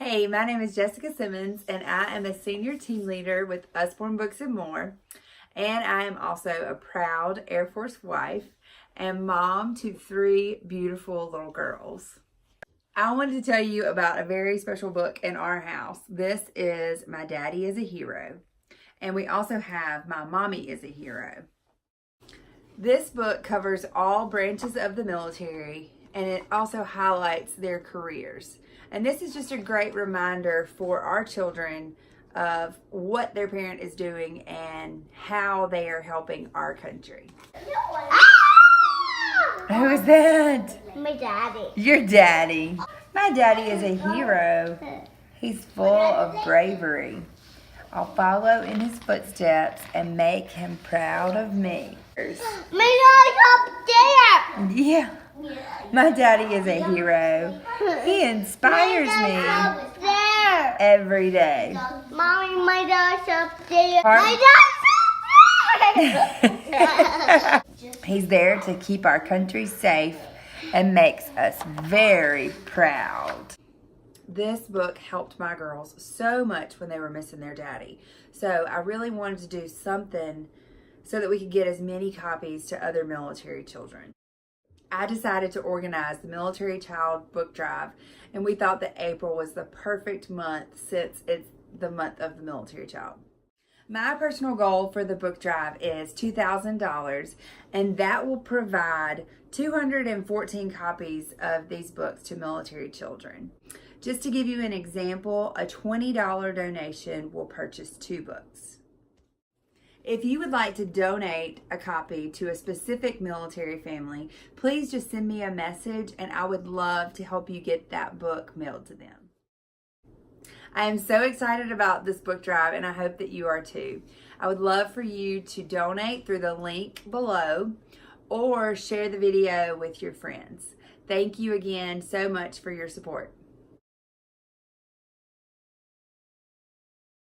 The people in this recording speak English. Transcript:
Hey, my name is Jessica Simmons, and I am a senior team leader with Usborne Books and More. And I am also a proud Air Force wife and mom to 3 beautiful little girls. I wanted to tell you about a very special book in our house. This is My Daddy is a Hero, and we also have My Mommy is a Hero. This book covers all branches of the military, and it also highlights their careers. And this is just a great reminder for our children of what their parent is doing and how they are helping our country. Who is that? My daddy. Your daddy. My daddy is a hero. He's full of bravery. I'll follow in his footsteps and make him proud of me. My daddy's up there. Yeah. My daddy is a hero. He inspires me Up there. every day. Mommy, my dad's up there. Pardon? My dad's up there. He's there to keep our country safe and makes us very proud. This book helped my girls so much when they were missing their daddy. So I really wanted to do something so that we could get as many copies to other military children. I decided to organize the Military Child Book Drive, and we thought that April was the perfect month since it's the month of the military child. My personal goal for the book drive is $2,000, and that will provide 214 copies of these books to military children. Just to give you an example, a $20 donation will purchase 2 books. If you would like to donate a copy to a specific military family, please just send me a message and I would love to help you get that book mailed to them. I am so excited about this book drive and I hope that you are too. I would love for you to donate through the link below or share the video with your friends. Thank you again so much for your support.